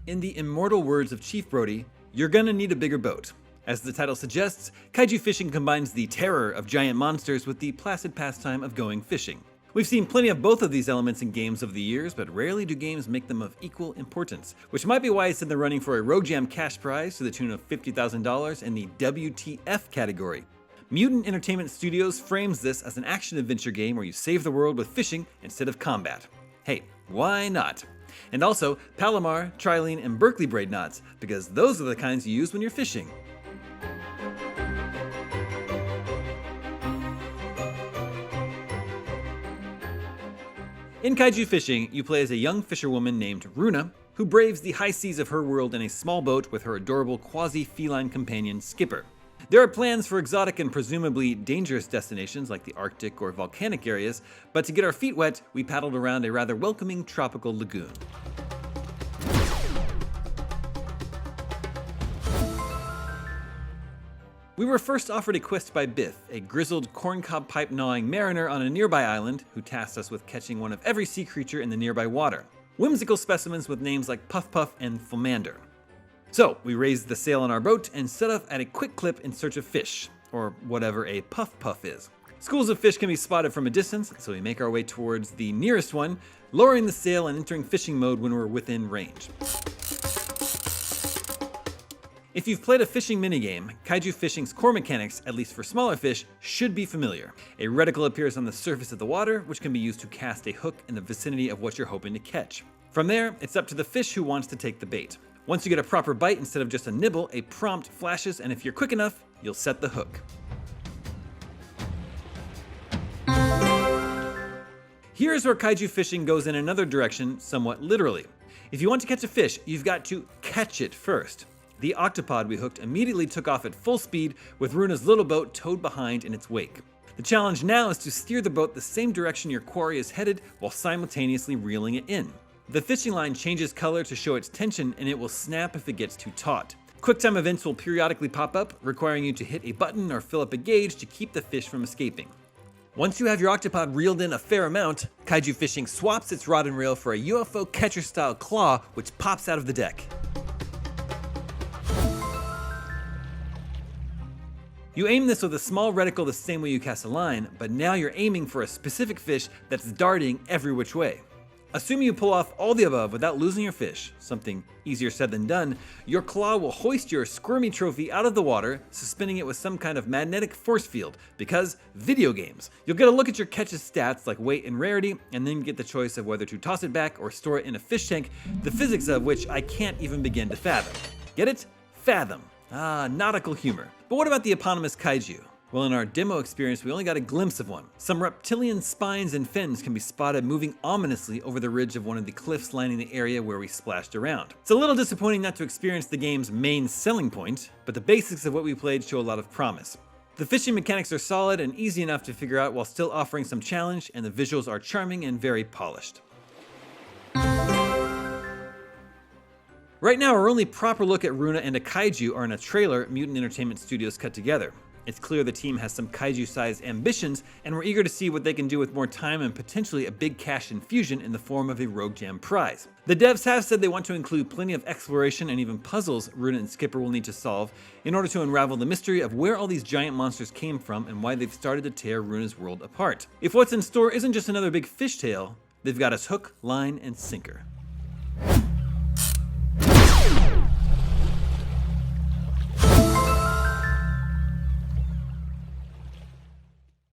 In the immortal words of Chief Brody, you're gonna need a bigger boat. As the title suggests, Kaiju Fishing combines the terror of giant monsters with the placid pastime of going fishing. We've seen plenty of both of these elements in games over the years, but rarely do games make them of equal importance, which might be why it's in the running for a Rogue Jam cash prize to the tune of $50,000 in the WTF category. Mutant Entertainment Studios frames this as an action-adventure game where you save the world with fishing instead of combat. Hey, why not? And also, Palomar, Trilene, and Berkeley braid knots, because those are the kinds you use when you're fishing. In Kaiju Fishing, you play as a young fisherwoman named Runa, who braves the high seas of her world in a small boat with her adorable quasi-feline companion Skipper. There are plans for exotic and presumably dangerous destinations like the Arctic or volcanic areas, but to get our feet wet, we paddled around a rather welcoming tropical lagoon. We were first offered a quest by Biff, a grizzled corncob pipe gnawing mariner on a nearby island, who tasked us with catching one of every sea creature in the nearby water. Whimsical specimens with names like Puff Puff and Fulmander. So, we raised the sail on our boat and set off at a quick clip in search of fish, or whatever a Puff Puff is. Schools of fish can be spotted from a distance, so we make our way towards the nearest one, lowering the sail and entering fishing mode when we're within range. If you've played a fishing minigame, Kaiju Fishing's core mechanics, at least for smaller fish, should be familiar. A reticle appears on the surface of the water, which can be used to cast a hook in the vicinity of what you're hoping to catch. From there, it's up to the fish who wants to take the bait. Once you get a proper bite instead of just a nibble, a prompt flashes, and if you're quick enough, you'll set the hook. Here's where Kaiju Fishing goes in another direction, somewhat literally. If you want to catch a fish, you've got to catch it first. The octopod we hooked immediately took off at full speed, with Runa's little boat towed behind in its wake. The challenge now is to steer the boat the same direction your quarry is headed while simultaneously reeling it in. The fishing line changes color to show its tension, and it will snap if it gets too taut. QuickTime events will periodically pop up, requiring you to hit a button or fill up a gauge to keep the fish from escaping. Once you have your octopod reeled in a fair amount, Kaiju Fishing swaps its rod and reel for a UFO catcher-style claw, which pops out of the deck. You aim this with a small reticle the same way you cast a line, but now you're aiming for a specific fish that's darting every which way. Assuming you pull off all the above without losing your fish, something easier said than done, your claw will hoist your squirmy trophy out of the water, suspending it with some kind of magnetic force field, because video games. You'll get a look at your catch's stats like weight and rarity, and then get the choice of whether to toss it back or store it in a fish tank, the physics of which I can't even begin to fathom. Get it? Fathom. Ah, nautical humor. But what about the eponymous kaiju? Well, in our demo experience, we only got a glimpse of one. Some reptilian spines and fins can be spotted moving ominously over the ridge of one of the cliffs lining the area where we splashed around. It's a little disappointing not to experience the game's main selling point, but the basics of what we played show a lot of promise. The fishing mechanics are solid and easy enough to figure out while still offering some challenge, and the visuals are charming and very polished. Right now, our only proper look at Runa and a kaiju are in a trailer Mutant Entertainment Studios cut together. It's clear the team has some kaiju-sized ambitions, and we're eager to see what they can do with more time and potentially a big cash infusion in the form of a Rogue Jam prize. The devs have said they want to include plenty of exploration and even puzzles Runa and Skipper will need to solve in order to unravel the mystery of where all these giant monsters came from and why they've started to tear Runa's world apart. If what's in store isn't just another big fish tale, they've got us hook, line, and sinker.